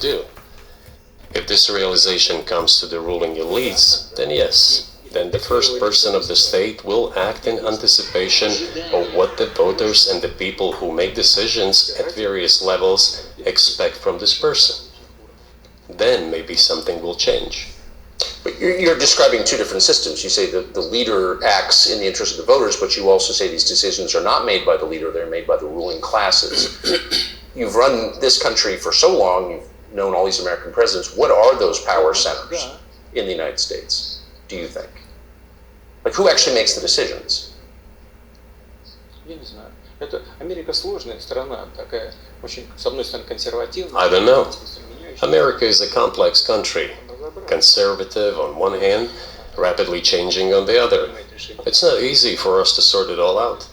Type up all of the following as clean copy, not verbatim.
do. If this realization comes to the ruling elites, then yes, then the first person of the state will act in anticipation of what the voters and the people who make decisions at various levels expect from this person. Then maybe something will change. But you're describing two different systems. You say that the leader acts in the interest of the voters, but you also say these decisions are not made by the leader, they're made by the ruling classes. You've run this country for so long, you've known all these American presidents. What are those power centers in the United States, do you think? Like, who actually makes the decisions? I don't know. America is a complex country. Conservative on one hand, rapidly changing on the other. It's not easy for us to sort it all out.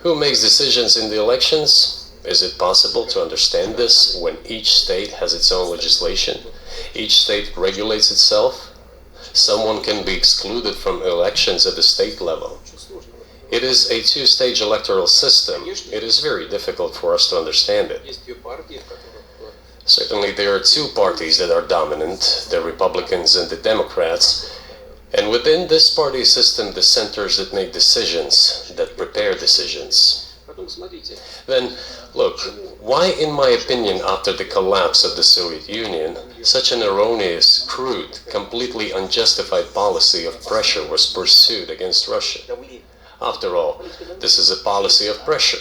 Who makes decisions in the elections? Is it possible to understand this when each state has its own legislation? Each state regulates itself? Someone can be excluded from elections at the state level. It is a two-stage electoral system. It is very difficult for us to understand it. Certainly there are two parties that are dominant, the Republicans and the Democrats, and within this party system, the centers that make decisions, that prepare decisions. Then, look, why, in my opinion, after the collapse of the Soviet Union, such an erroneous, crude, completely unjustified policy of pressure was pursued against Russia? After all, this is a policy of pressure.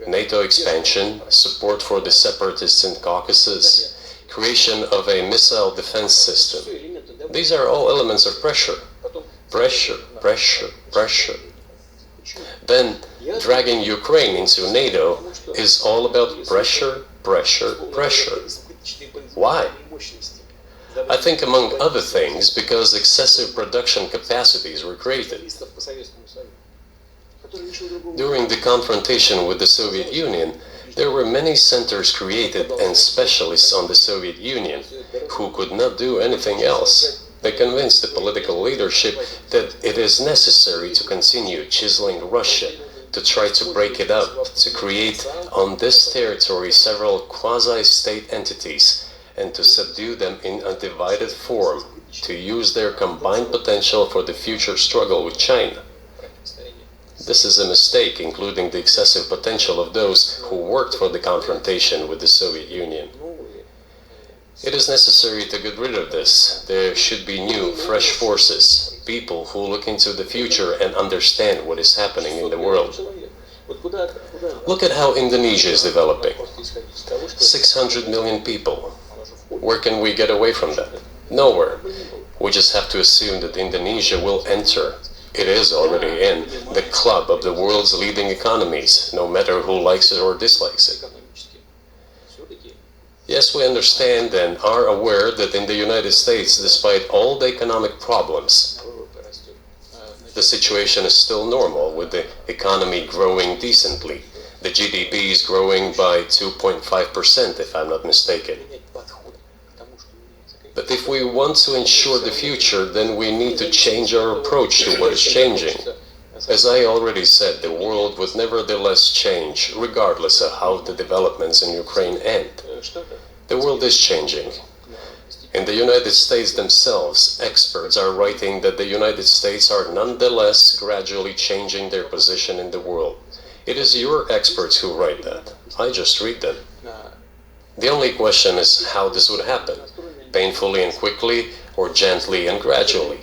NATO expansion, support for the separatists in Caucasus, creation of a missile defense system. These are all elements of pressure. Pressure, pressure, pressure. Then, dragging Ukraine into NATO is all about pressure, pressure, pressure. Why? I think, among other things, because excessive production capacities were created. During the confrontation with the Soviet Union, there were many centers created and specialists on the Soviet Union who could not do anything else. They convinced the political leadership that it is necessary to continue chiseling Russia, to try to break it up, to create on this territory several quasi-state entities, and to subdue them in a divided form, to use their combined potential for the future struggle with China. This is a mistake, including the excessive potential of those who worked for the confrontation with the Soviet Union. It is necessary to get rid of this. There should be new, fresh forces, people who look into the future and understand what is happening in the world. Look at how Indonesia is developing. 600 million people. Where can we get away from that? Nowhere. We just have to assume that Indonesia will enter. It is already in the club of the world's leading economies, no matter who likes it or dislikes it. Yes, we understand and are aware that in the United States, despite all the economic problems, the situation is still normal, with the economy growing decently. The GDP is growing by 2.5%, if I'm not mistaken. But if we want to ensure the future, then we need to change our approach to what is changing. As I already said, the world would nevertheless change, regardless of how the developments in Ukraine end. The world is changing. In the United States themselves, experts are writing that the United States are nonetheless gradually changing their position in the world. It is your experts who write that. I just read them. The only question is how this would happen. Painfully and quickly, or gently and gradually.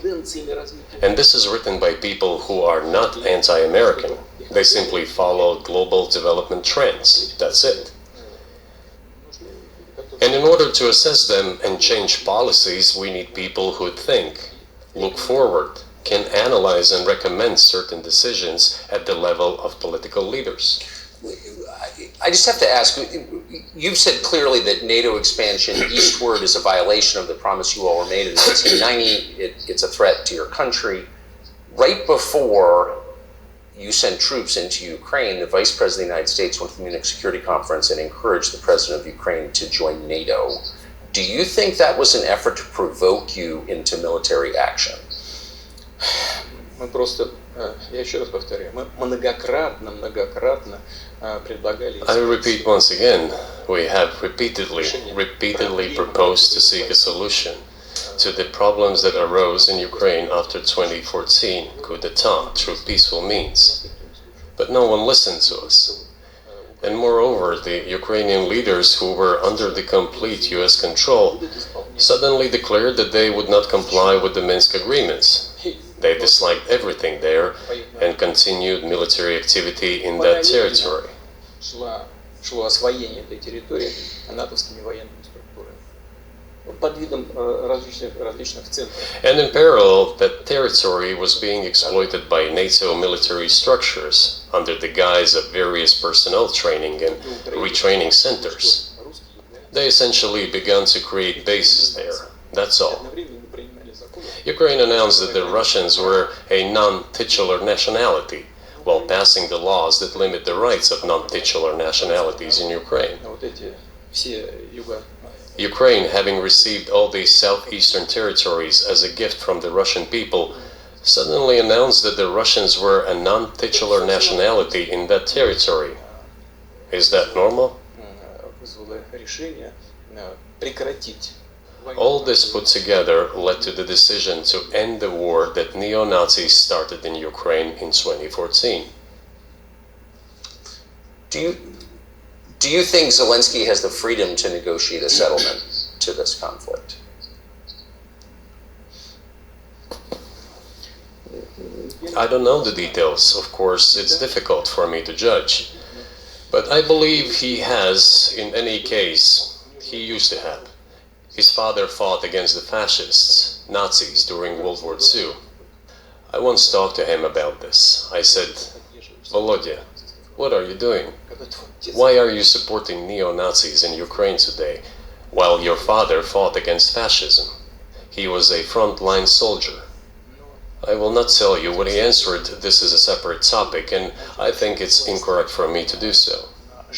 And this is written by people who are not anti-American. They simply follow global development trends. That's it. And in order to assess them and change policies, we need people who think, look forward, can analyze and recommend certain decisions at the level of political leaders. I just have to ask, you've said clearly that NATO expansion eastward is a violation of the promise you all were made in 1990. It's a threat to your country. Right before you sent troops into Ukraine, the Vice President of the United States went to the Munich Security Conference and encouraged the President of Ukraine to join NATO. Do you think that was an effort to provoke you into military action? Я еще раз повторяю, мы многократно предлагали... I repeat once again, we have repeatedly proposed to seek a solution to the problems that arose in Ukraine after 2014 coup d'etat through peaceful means. But no one listened to us. And moreover, the Ukrainian leaders who were under the complete US control suddenly declared that they would not comply with the Minsk agreements. They disliked everything there and continued military activity in that territory. Шло освоение этой территории натовскими военными структурами под видом различных центров. And in parallel, that territory was being exploited by NATO military structures under the guise of various personnel training and retraining centers. They essentially began to create bases there. That's all. Ukraine announced that the Russians were a non-titular nationality, while passing the laws that limit the rights of non-titular nationalities in Ukraine. Ukraine, having received all these southeastern territories as a gift from the Russian people, suddenly announced that the Russians were a non-titular nationality in that territory. Is that normal? All this put together led to the decision to end the war that neo-Nazis started in Ukraine in 2014. Do you think Zelensky has the freedom to negotiate a settlement to this conflict? I don't know the details. Of course, it's difficult for me to judge. But I believe he has, in any case, he used to have. His father fought against the fascists, Nazis, during World War II. I once talked to him about this. I said, Volodya, what are you doing? Why are you supporting neo-Nazis in Ukraine today, while your father fought against fascism? He was a front-line soldier. I will not tell you what he answered. This is a separate topic, and I think it's incorrect for me to do so.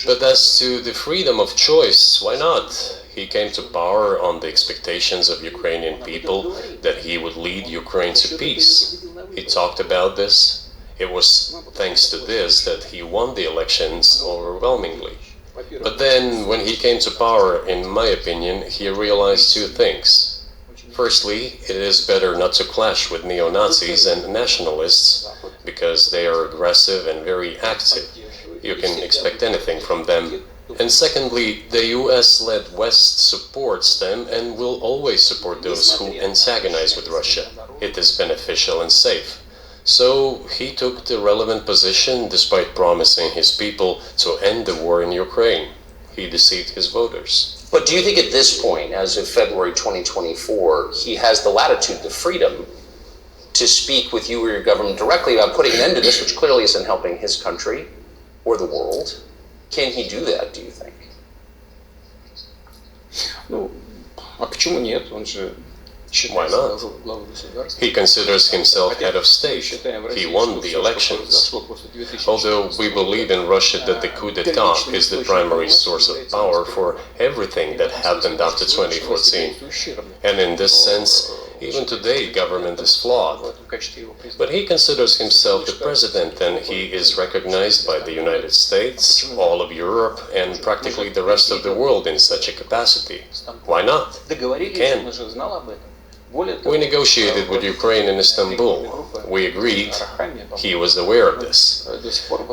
But as to the freedom of choice, why not? He came to power on the expectations of Ukrainian people that he would lead Ukraine to peace. He talked about this. It was thanks to this that he won the elections overwhelmingly. But then, when he came to power, in my opinion, he realized two things. Firstly, it is better not to clash with neo-Nazis and nationalists, because they are aggressive and very active. You can expect anything from them. And secondly, the US-led West supports them and will always support those who antagonize with Russia. It is beneficial and safe. So he took the relevant position despite promising his people to end the war in Ukraine. He deceived his voters. But do you think at this point, as of February 2024, he has the latitude, the freedom to speak with you or your government directly about putting an end to this, which clearly isn't helping his country or the world? Can he do that, do you think? Ну, а почему нет? Он же Why not? He considers himself head of state. He won the elections. Although we believe in Russia that the coup d'etat is the primary source of power for everything that happened after 2014. And in this sense, even today, government is flawed. But he considers himself the president, and he is recognized by the United States, all of Europe, and practically the rest of the world in such a capacity. Why not? He can. We negotiated with Ukraine in Istanbul. We agreed. He was aware of this.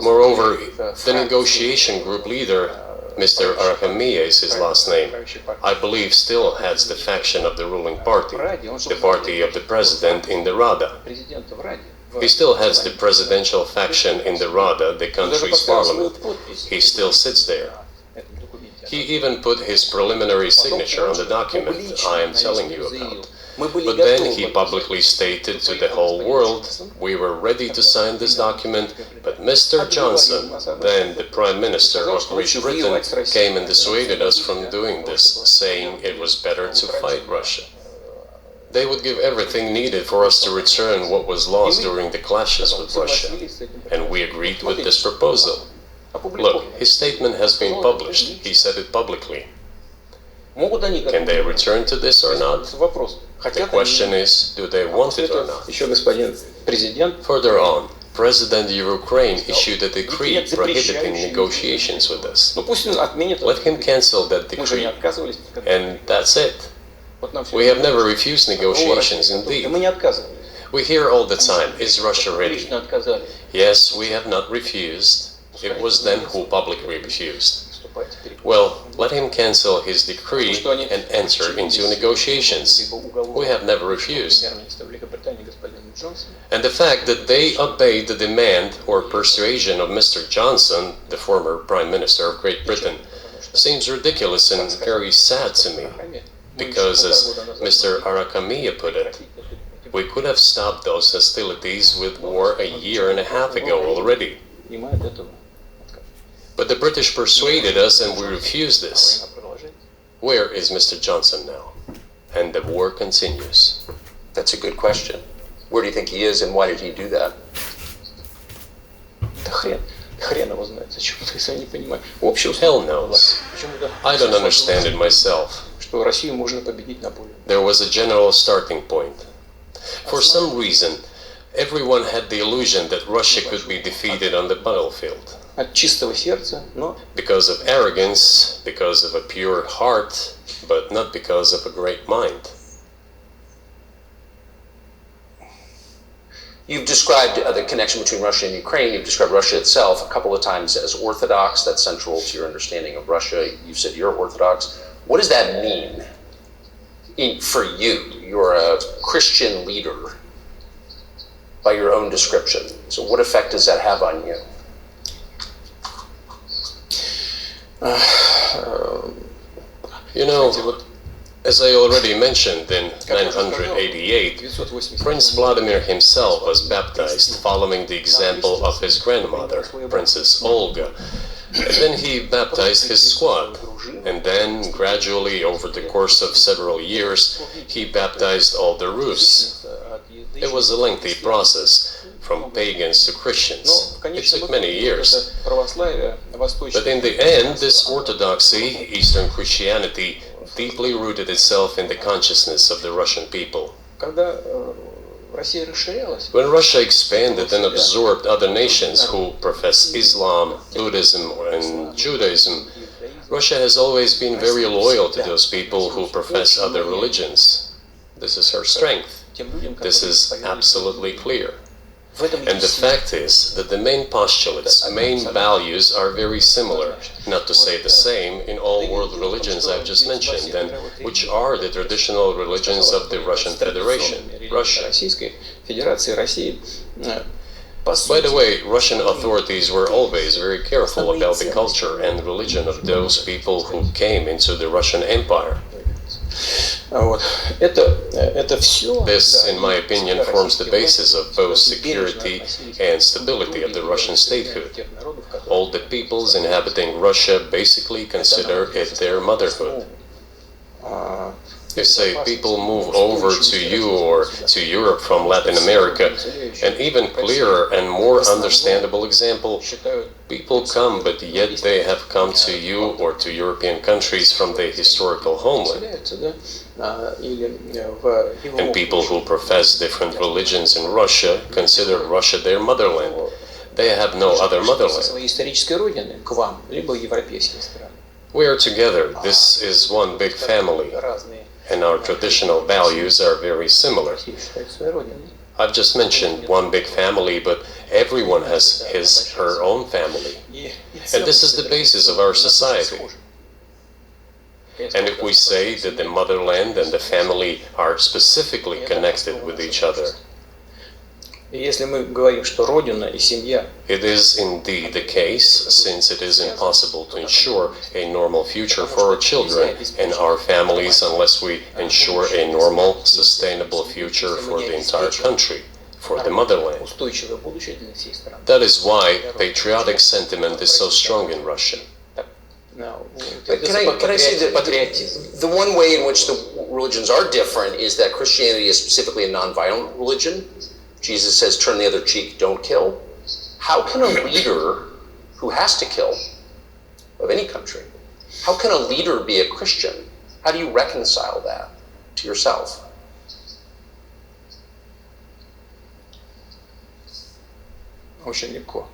Moreover, the negotiation group leader, Mr. Arhamia is his last name, I believe still heads the faction of the ruling party, the party of the president in the Rada. He still heads the presidential faction in the Rada, the country's parliament. He still sits there. He even put his preliminary signature on the document I am telling you about. But then he publicly stated to the whole world, we were ready to sign this document, but Mr. Johnson, then the Prime Minister of Great Britain, came and dissuaded us from doing this, saying it was better to fight Russia. They would give everything needed for us to return what was lost during the clashes with Russia, and we agreed with this proposal. Look, his statement has been published. He said it publicly. Can they return to this or not? The question is, do they want it or not? Further on, President of Ukraine issued a decree prohibiting negotiations with us. Ну пусть он отменит. Let him cancel that Мы же не decree, отказывались. and that's it. Вот нам всё We have never refused negotiations, Да indeed. мы не отказывались. We hear all the time, is Russia ready? Лично отказали. Yes, we have not refused. It was them who publicly refused. Вступайте, переговоры. Well, let him cancel his decree and enter into negotiations. We have never refused. Премьер-министр Великобритании господин Джонсон. And the fact that they obeyed the demand or persuasion of Mr. Johnson, the former Prime Minister of Great Britain, seems ridiculous and very sad to me. Because, as Mr. Arakamiya put it, we could have stopped those hostilities with war a year and a half ago already. И мы от этого But the British persuaded us and we refused this. война продолжается. Where is Mr. Johnson now? And the war continues. That's a good question. Where do you think he is, and why did he do that? Да хрен его знает, зачем это, если я не понимаю. Общее Hell knows. Почему-то I don't understand it myself. что Россию можно победить на поле. There was a general starting point. For some reason, everyone had the illusion that Russia could be defeated on the battlefield. От чистого сердца, но Because of arrogance, because of a pure heart, but not because of a great mind. You've described the connection between Russia and Ukraine. You've described Russia itself a couple of times as Orthodox. That's central to your understanding of Russia. You said you're Orthodox. What does that mean for you? You're a Christian leader by your own description. So what effect does that have on you? You know, as I already mentioned, in 988, Prince Vladimir himself was baptized following the example of his grandmother, Princess Olga. And then he baptized his squad. And then, gradually, over the course of several years, he baptized all the Rus. It was a lengthy process, from pagans to Christians. It took many years. But in the end, this orthodoxy, Eastern Christianity, deeply rooted itself in the consciousness of the Russian people. когда Россия расширялась, When Russia expanded and absorbed other nations who profess Islam, Buddhism, and Judaism, Russia has always been very loyal to those people who profess other religions. This is her strength. тем людям, This которые is исповедуют. absolutely clear. В этом And the есть fact is that the main postulates, main values are very similar, not to say the same, in all world religions I've just mentioned, and which are the traditional religions of the Russian Federation, Russia. Российской Федерации, России. By the way, Russian authorities were always very careful about the culture and religion of those people who came into the Russian Empire. Вот. Это все. This, in my opinion, forms the basis of both security and stability of the Russian statehood. All the peoples inhabiting Russia basically consider it their motherhood. If, say, people move over to you or to Europe from Latin America, an even clearer and more understandable example, people come, but yet they have come to you or to European countries from their historical homeland. And people who profess different religions in Russia consider Russia their motherland. They have no other motherland. Своей исторической родины к вам, либо европейские страны. We are together. This is one big family, Разные. and our traditional values are very similar. Россию считают своей родиной. I've just mentioned one big family, but everyone has his, her own family. And this is the basis of our society. And if we say that the motherland and the family are specifically connected with each other, И если мы говорим, что родина и семья it is indeed the case, since it is impossible to ensure a normal future for our children and our families unless we ensure a normal, sustainable future for the entire country, for the motherland. устойчивое будущее для всей страны. That is why patriotic sentiment is so strong in Russia. But can I say that the one way in which the religions are different is that Christianity is specifically a nonviolent religion. Jesus says, turn the other cheek, don't kill. How can a leader who has to kill, of any country, how can a leader be a Christian? How do you reconcile that to yourself? очень легко.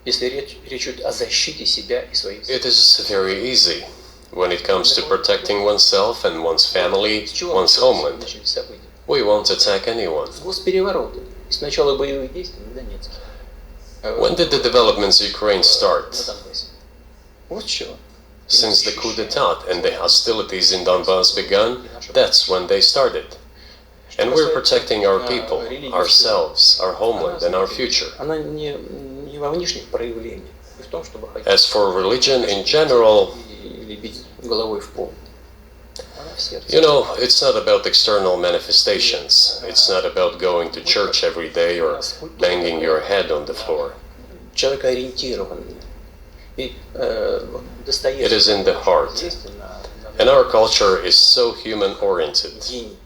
Если речь идет о защите себя и своих. It is very easy when it comes to protecting oneself and one's family, one's homeland. Начались события? We won't attack anyone. С госпереворота. И с начала боевых действий на Донецке. When did the developments in Ukraine На start? Донбассе. Вот с чего. Since the coup d'etat and the hostilities in Donbass began, that's when they started. And we're protecting our people, ourselves, our homeland, and our future. Она не во внешних проявлениях, не в том, чтобы ходить As for religion in general, или бить головой в пол. Она в сердце. you know, it's not about external manifestations. It's not about going to church every day or banging your head on the floor. Человекоориентированная. И вот Достоевский. It is in the heart. And our culture is so human-oriented. Гений.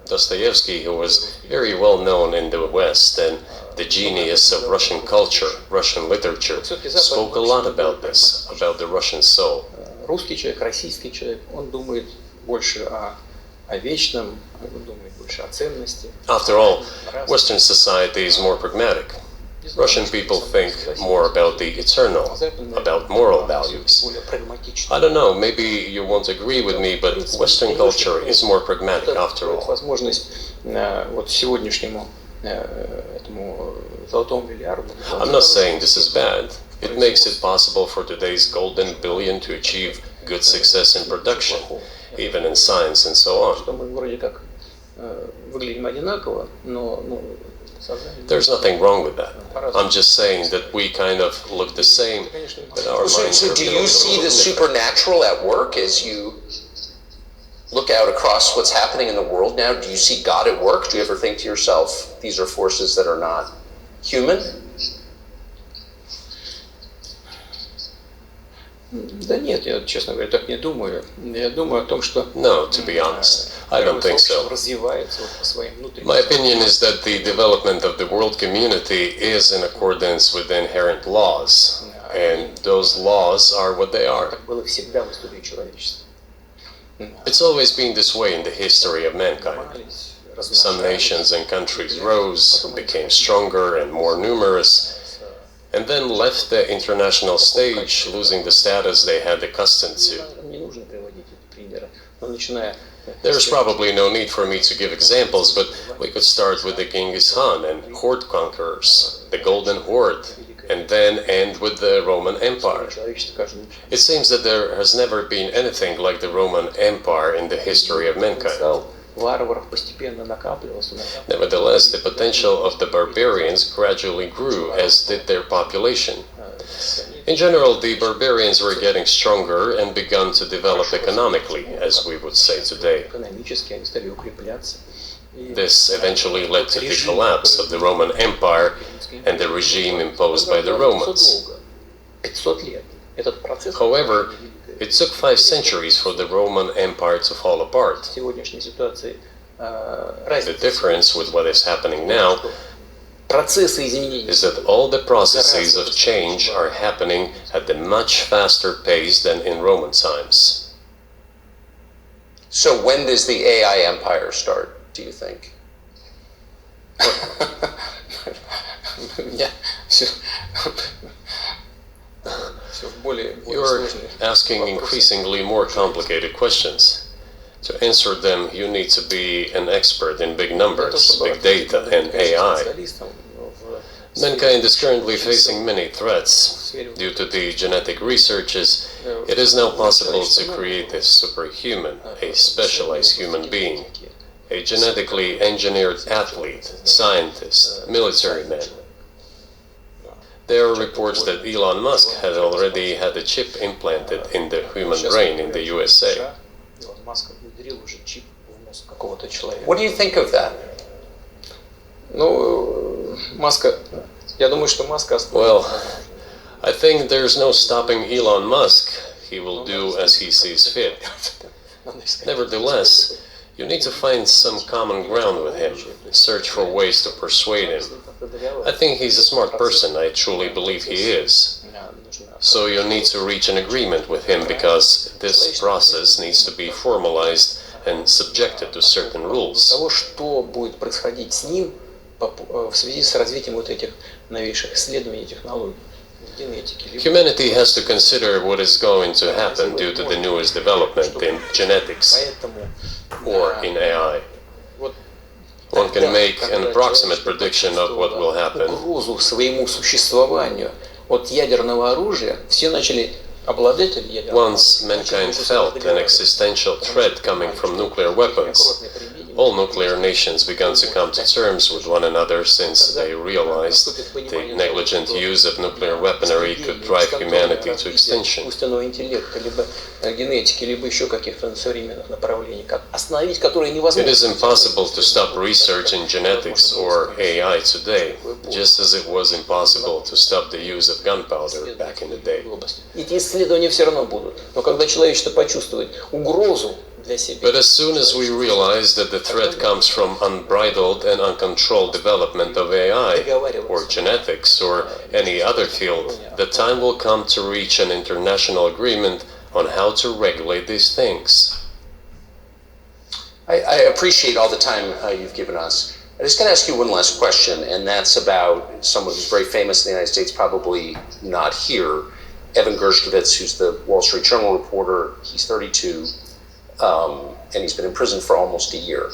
Dostoevsky, who was very well known in the West and the genius of Russian culture, Russian literature, spoke a lot about this, about the Russian soul. Русский человек, российский человек, он думает больше о вечном, он думает больше о ценности. After all, Western society is more pragmatic. Russian people think more about the eternal, about moral values. Более прагматично. I don't know, maybe you won't agree with me, but Western culture is more pragmatic after Дает all. возможность вот сегодняшнему этому золотому миллиарду. I'm not saying this is bad. It makes it possible for today's golden billion to achieve good success in production, even in science and so on. Что мы вроде как выглядим одинаково, но сознание. There's nothing wrong with that. I'm just saying that we kind of look the same, but our minds So are do built you a see little the different. supernatural at work as you look out across what's happening in the world now? Do you see God at work? Do you ever think to yourself, these are forces that are not human? Да нет, я, честно говоря, так не думаю. Я думаю о том, что No, to be honest, I don't think сообщество so. развивается вот по своим внутренним. My opinion is that the development of the world community is in accordance with the inherent laws, and those laws are what they are. Так было всегда в истории человечества. It's always been this way in the history of mankind. Ломались, Some размножались. nations and countries rose, became stronger and more numerous, and then left the international stage, losing the status they had accustomed to. Не нужно приводить эти примеры. Но начиная There's probably no need for me to give examples, but we could start with the Genghis Khan and horde conquerors, the Golden Horde, and then end with the Roman Empire. человечество каждый It seems that there has never been anything like the Roman Empire in the history of mankind. потенциал варваров постепенно накапливался. Nevertheless, the potential of the barbarians gradually grew, as did their population. In general, the barbarians were getting stronger and begun to develop economically, as we would say today. Экономически они стали укрепляться. И This eventually led to the collapse of the Roman Empire and the regime imposed by the Romans. 500 лет. Этот процесс However, it took 5 centuries for the Roman Empire to fall apart. в сегодняшней ситуации The разница. difference with what is happening now Процессы изменений. is that all the processes of change are happening at a much faster pace than in Roman times. So when does the AI empire start, do you think? Я все более You're сложные. asking increasingly more complicated questions. To answer them, you need to be an expert in big numbers, big data, and AI. Mankind is currently facing many threats. Due to the genetic researches, it is now possible to create a superhuman, a specialized human being, a genetically engineered athlete, scientist, military man. There are reports that Elon Musk had already had a chip implanted in the human brain in the USA. Илон Маск внедрил уже чип в мозг какого-то человека. What do you think of that? Ну, Маска, я думаю, что Маска Well, I think there's no stopping Elon Musk. He will do as he sees fit. Nevertheless, you need to find some common ground with him, search for ways to persuade him. I think he's a smart person, I truly believe he is. So you need to reach an agreement with him because this process needs to be formalized and subjected to certain rules. Того, что будет происходить с ним, в связи с развитием вот этих новейших исследований технологий генетики. Humanity has to consider what is going to happen due to the newest development in genetics or in AI. One can make an approximate prediction of what will happen. Угрозу своему существованию от ядерного оружия все начали обладатели ядерного Once mankind felt an existential threat coming from nuclear weapons, all nuclear nations began to come to terms with one another since they realized the negligent use of nuclear weaponry could drive humanity to extinction. Искусственного интеллекта, либо генетики, либо еще каких-то современных направлений, остановить которые невозможно. It is impossible to stop research in genetics or AI today, just as it was impossible to stop the use of gunpowder back in the day. Эти исследования все равно будут, но когда человечество почувствует угрозу для себя. But as soon as we realize that the threat comes from unbridled and uncontrolled development of AI, or genetics, or any other field, the time will come to reach an international agreement on how to regulate these things. I appreciate all the time you've given us. I just got to ask you one last question, and that's about someone who's very famous in the United States, probably not here, Evan Gershkovich, who's the Wall Street Journal reporter. He's 32. And he's been in prison for almost a year.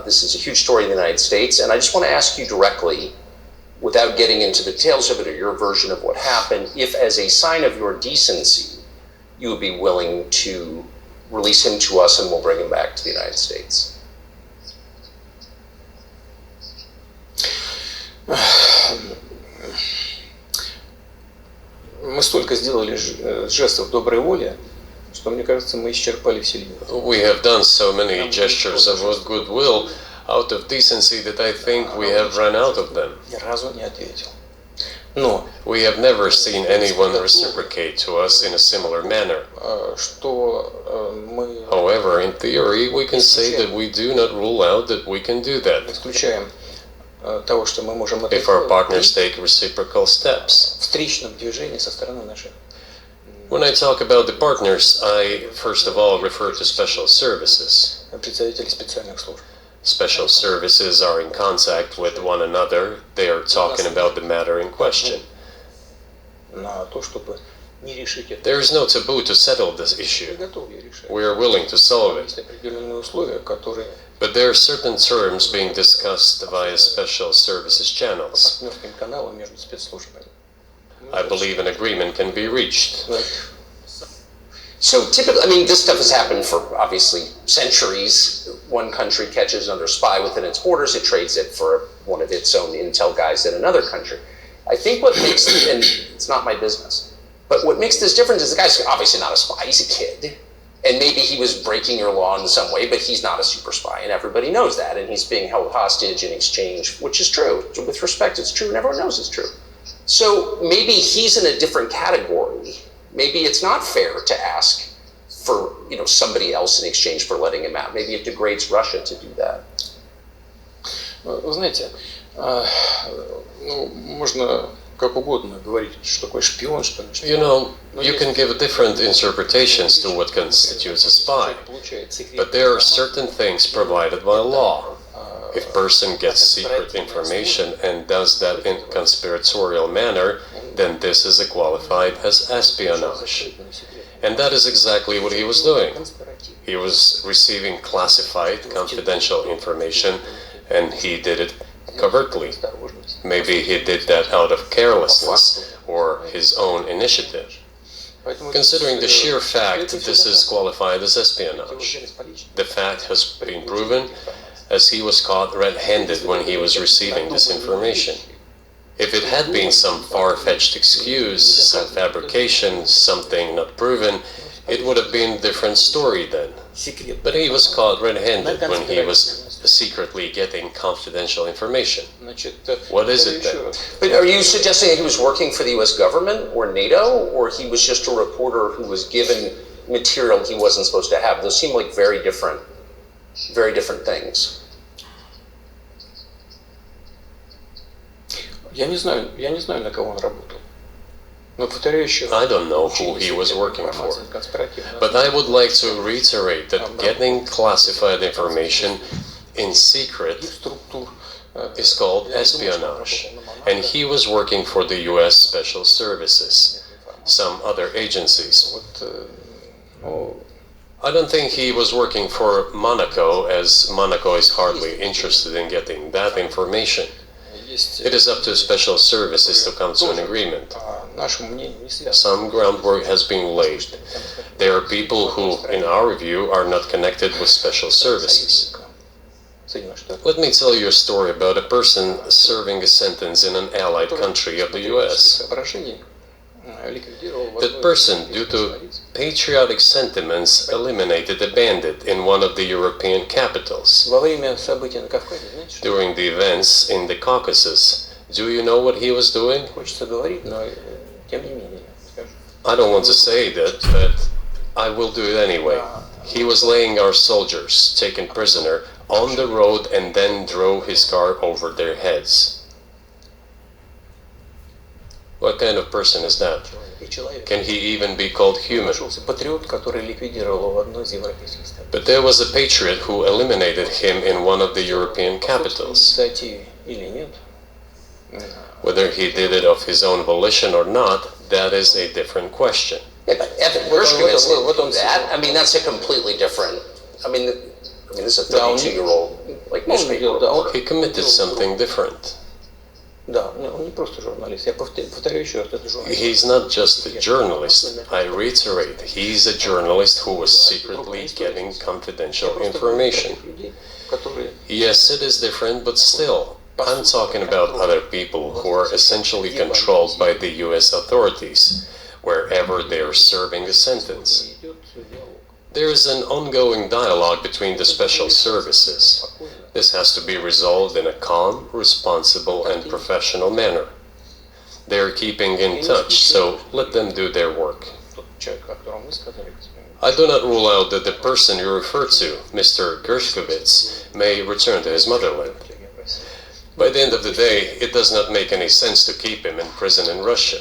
This is a huge story in the United States, and I just want to ask you directly, without getting into the details of it or your version of what happened, if as a sign of your decency, you would be willing to release him to us and we'll bring him back to the United States. Мы столько сделали жестов доброй воли, что, мне кажется, мы исчерпали все лимиты. We have done so many gestures of goodwill out of decency that I think we have run out of them. Ни разу не ответил. Но we have never seen anyone reciprocate to us in a similar manner. Что мы However, in theory, we can say that we do not rule out that we can do that исключаем того, что мы можем это if our partners take reciprocal steps. в встречном движении со стороны наших. When I talk about the partners, I first of all refer to special services. Представители специальных служб. Special services are in contact with one another. They are talking about the matter in question. На то, чтобы не решить это. There is no taboo to settle this issue. Готовы решать. We are willing to solve it. Есть определенные условия, которые But there are certain terms being discussed via special services channels. партнерским каналом между спецслужбами. I believe an agreement can be reached. So typically, I mean, this stuff has happened for obviously centuries. One country catches another spy within its borders, it trades it for one of its own intel guys in another country. I think what makes, and it's not my business, but what makes this different is the guy's obviously not a spy, he's a kid. And maybe he was breaking your law in some way, but he's not a super spy, and everybody knows that, and he's being held hostage in exchange, which is true. With respect, it's true, and everyone knows it's true. So maybe he's in a different category. Maybe it's not fair to ask for, somebody else in exchange for letting him out. Maybe it degrades Russia to do that. Вы знаете, можно как угодно говорить, что такое шпион, что You can give different interpretations to what constitutes a spy, but there are certain things provided by law. If a person gets secret information and does that in a conspiratorial manner, then this is qualified as espionage. And that is exactly what he was doing. He was receiving classified, confidential information, and he did it covertly. Maybe he did that out of carelessness or his own initiative. Considering the sheer fact that this is qualified as espionage, the fact has been proven as he was caught red-handed when he was receiving this information. If it had been some far-fetched excuse, some fabrication, something not proven, it would have been a different story then. But he was caught red-handed when he was secretly getting confidential information. What is it then? But are you suggesting that he was working for the US government or NATO, or he was just a reporter who was given material he wasn't supposed to have? Those seem like very different things. Я не знаю, на кого он работал. Но повторяю еще. I don't know who he was working for. But I would like to reiterate that getting classified information in secret is called espionage, and he was working for the US Special Services, some other agencies. I don't think he was working for Monaco, as Monaco is hardly interested in getting that information. It is up to special services to come to an agreement. Some groundwork has been laid. There are people who, in our view, are not connected with special services. Let me tell you a story about a person serving a sentence in an allied country of the US. That person, due to patriotic sentiments, eliminated a bandit in one of the European capitals. During the events in the Caucasus, do you know what he was doing? I don't want to say that, but I will do it anyway. He was laying our soldiers, taken prisoner, on the road and then drove his car over their heads. What kind of person is that? Can he even be called human? But there was a patriot who eliminated him in one of the European capitals. Whether he did it of his own volition or not, that is a different question. Yeah, but Evan Gershkovich did that. I mean, that's a completely different. I mean, this is a 32-year-old like newspaper reporter. He committed something different. He's not just a journalist. I reiterate, he's a journalist who was secretly getting confidential information. Yes, it is different, but still, I'm talking about other people who are essentially controlled by the US authorities, wherever they are serving a sentence. There is an ongoing dialogue between the special services. This has to be resolved in a calm, responsible, and professional manner. They are keeping in touch, so let them do their work. I do not rule out that the person you refer to, Mr. Gershkovich, may return to his motherland. By the end of the day, it does not make any sense to keep him in prison in Russia.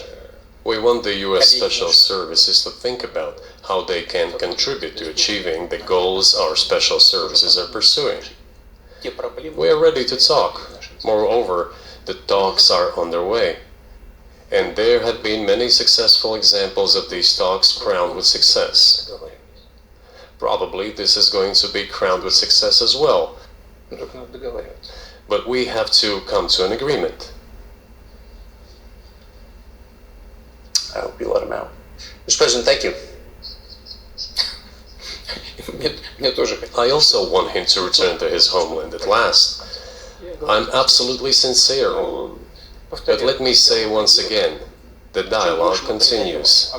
We want the US Special Services to think about how they can contribute to achieving the goals our special services are pursuing. We are ready to talk. Moreover, the talks are underway. And there have been many successful examples of these talks crowned with success. Probably this is going to be crowned with success as well. But we have to come to an agreement. I hope you let him out. Mr. President, thank you. I also want him to return to his homeland at last. I'm absolutely sincere. But let me say once again, the dialogue continues.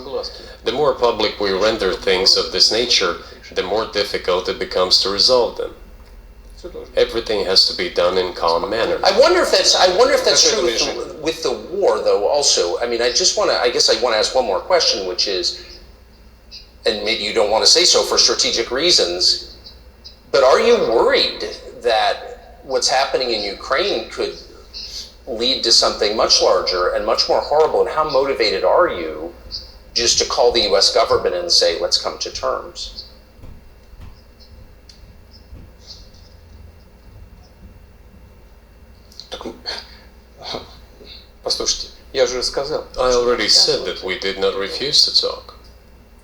The more public we render things of this nature, the more difficult it becomes to resolve them. Everything has to be done in calm manner. I wonder if that's true with the war, though. Also, I mean, I guess I want to ask one more question, which is, and maybe you don't want to say so for strategic reasons, but are you worried that what's happening in Ukraine could lead to something much larger and much more horrible? And how motivated are you just to call the US government and say, let's come to terms? I already said that we did not refuse to talk.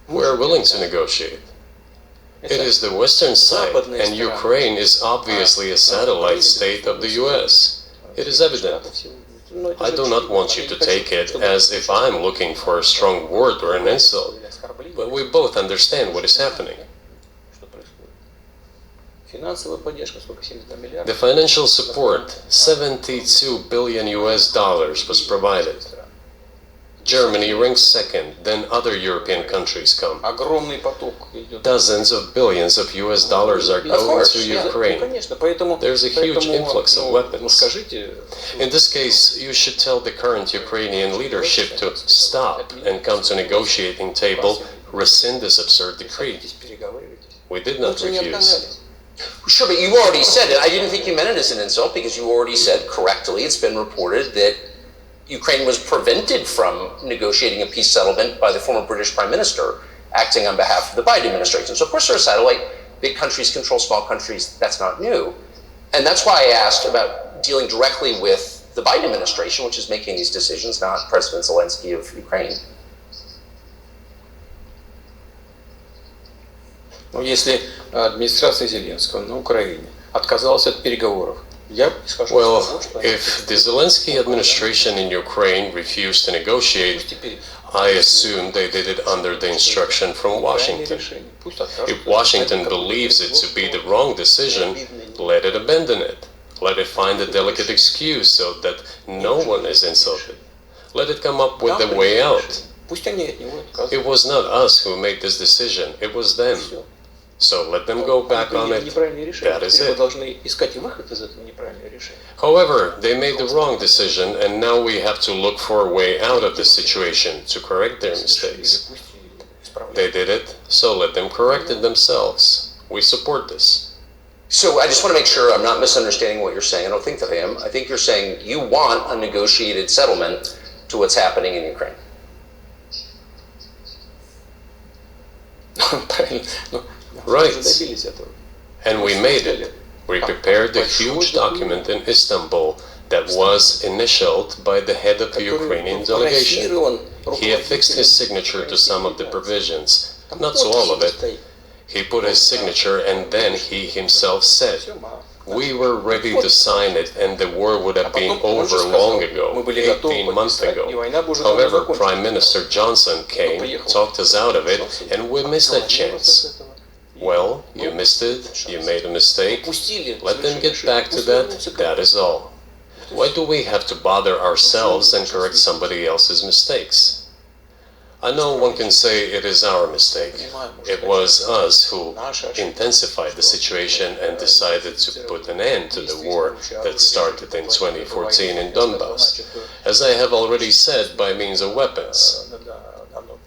We are willing to negotiate. It is the Western side, and Ukraine is obviously a satellite state of the US. It is evident. I do not want you to take it as if I'm looking for a strong word or an insult, but we both understand what is happening. The financial support, 72 billion US dollars, was provided. Germany ranks second, then other European countries come. Dozens of billions of US dollars are going to Ukraine. There's a huge influx of weapons. In this case, you should tell the current Ukrainian leadership to stop and come to a negotiating table, rescind this absurd decree. We did not refuse. Sure, but you already said it. I didn't think you meant it as an insult, because you already said correctly, it's been reported that Ukraine was prevented from negotiating a peace settlement by the former British Prime Minister acting on behalf of the Biden administration. So of course they're a satellite. Big countries control small countries. That's not new. And that's why I asked about dealing directly with the Biden administration, which is making these decisions, not President Zelensky of Ukraine. Но если администрация Зеленского на Украине отказалась от переговоров, я исхожу из Well, того, что if the Zelensky administration in Ukraine refused to negotiate, I assume they did it under the instruction from Washington. If Washington believes it to be the wrong decision, let it abandon it. Let it find a delicate excuse so that no one is insulted. Let it come up with the way out. It was not us who made this decision, it was them. So let them go back on it. That is it. However, they made the wrong decision, and now we have to look for a way out of the situation to correct their mistakes. They did it, so let them correct it themselves. We support this. So I just want to make sure I'm not misunderstanding what you're saying. I don't think that I am. I think you're saying you want a negotiated settlement to what's happening in Ukraine. Right. And we made it. We prepared a huge document in Istanbul that was initialed by the head of the Ukrainian delegation. He affixed his signature to some of the provisions, not to all of it. He put his signature and then he himself said, we were ready to sign it and the war would have been over long ago, 18 months ago. However, Prime Minister Johnson came, talked us out of it, and we missed that chance. Well, you missed it, you made a mistake, let them get back to that is all. Why do we have to bother ourselves and correct somebody else's mistakes? I know one can say it is our mistake. It was us who intensified the situation and decided to put an end to the war that started in 2014 in Donbass, as I have already said, by means of weapons.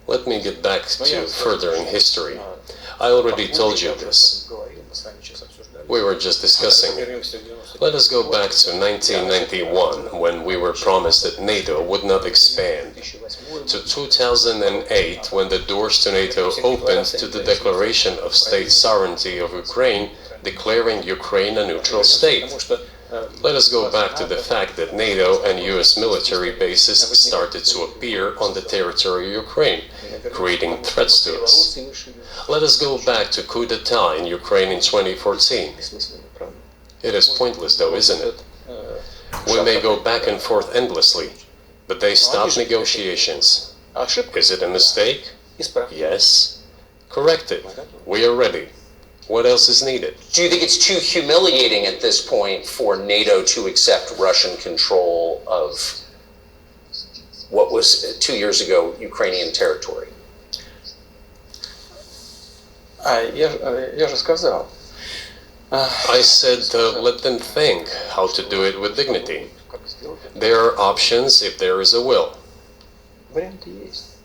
Let me get back to furthering history. I already told you this. We were just discussing it. Let us go back to 1991, when we were promised that NATO would not expand, to 2008, when the doors to NATO opened to the declaration of state sovereignty of Ukraine, declaring Ukraine a neutral state. Let us go back to the fact that NATO and US military bases started to appear on the territory of Ukraine, creating threats to us. Let us go back to coup d'etat in Ukraine in 2014. It is pointless though, isn't it? We may go back and forth endlessly, but they stopped negotiations. Is it a mistake? Yes. Correct it. We are ready. What else is needed? Do you think it's too humiliating at this point for NATO to accept Russian control of what was 2 years ago Ukrainian territory? Я же сказал. I said let them think how to do it with dignity. There are options if there is a will. Варианты есть.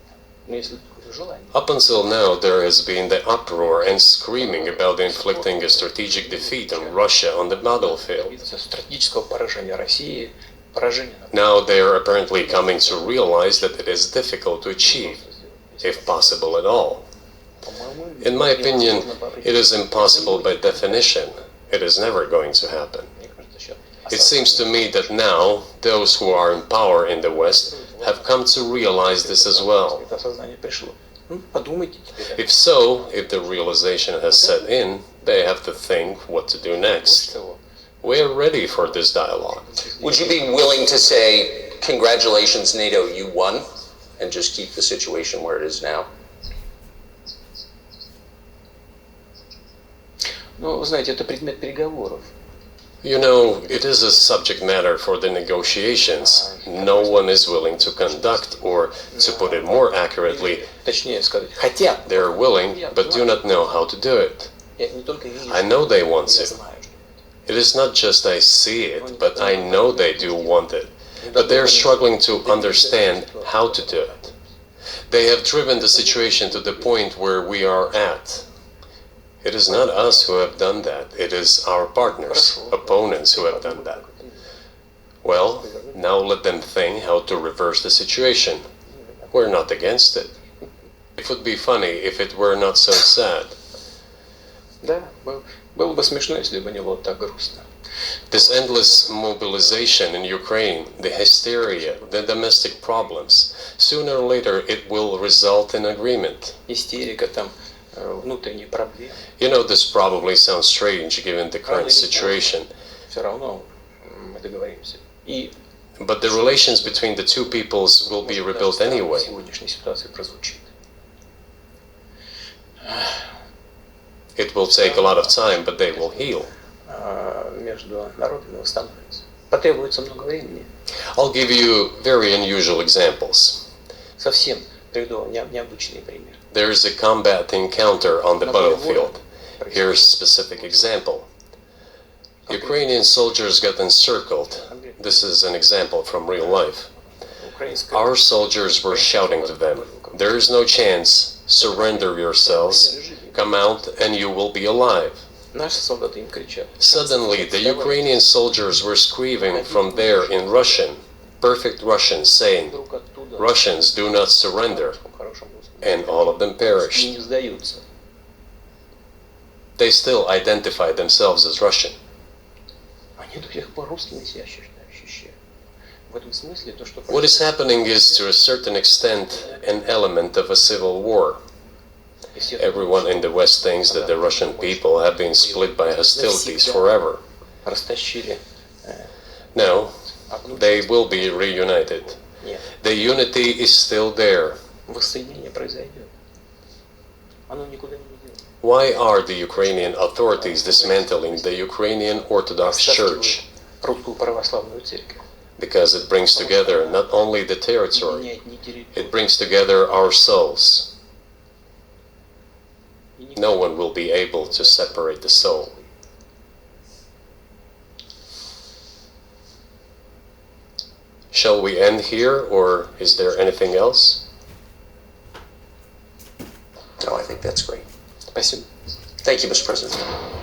Но если желание. Up until now, there has been the uproar and screaming about inflicting a strategic defeat on Russia on the battlefield. Стратегического поражения России, поражения. Now they are apparently coming to realize that it is difficult to achieve, if possible at all. In my opinion, it is impossible by definition. It is never going to happen. It seems to me that now, those who are in power in the West have come to realize this as well. If so, if the realization has set in, they have to think what to do next. We are ready for this dialogue. Would you be willing to say, congratulations, NATO, you won, and just keep the situation where it is now? Ну, вы знаете, это предмет переговоров. You know, it is a subject matter for the negotiations. No one is willing to conduct, or, to put it more accurately, Точнее сказать, хотят. they are willing, but do not know how to do it. I know they want to. It is not just I see it, but I know they do want it. But they are struggling to understand how to do it. They have driven the situation to the point where we are at. It is not us who have done that, it is our partners, opponents who have done that. Well, now let them think how to reverse the situation. We're not against it. It would be funny if it were not so sad. Да, Было бы смешно, если бы не было так грустно. This endless mobilization in Ukraine, the hysteria, the domestic problems, sooner or later it will result in agreement. Истерика, там, внутренние проблемы. You know, this probably sounds strange given the current situation, Все равно мы договоримся. И but the relations between the two peoples will be rebuilt anyway. в сегодняшней ситуации прозвучит. It will take a lot of time, but they will heal. Между народами восстановится. Потребуется много времени. I'll give you very unusual examples. Совсем приведу необычный пример. There is a combat encounter on the battlefield. Here's a specific example. Ukrainian soldiers got encircled. This is an example from real life. Our soldiers were shouting to them, "There is no chance, surrender yourselves, come out and you will be alive." Наши солдаты им кричат. Suddenly, the Ukrainian soldiers were screaming from there in Russian, perfect Russian, saying, "Russians, do not surrender," and all of them И perished. не сдаются. They still identified themselves as Russian. Они до сих пор русскими себя ощущают. В этом смысле то, что What is happening is, to a certain extent, an element of a civil war. Everyone in the West thinks that the Russian people have been split by hostilities forever. растащили. No, they will be reunited. Нет, The unity is still there. воссоединение произойдет. Оно никуда не идет. Why are the Ukrainian authorities dismantling the Ukrainian Orthodox Church? Русскую православную церковь. Because it brings together not only the territory, Меняет не территорию. it brings together our souls. И никто No one will be able to separate the soul. Shall we end here, or is there anything else? No, I think that's great. Спасибо. Thank you, Mr. President.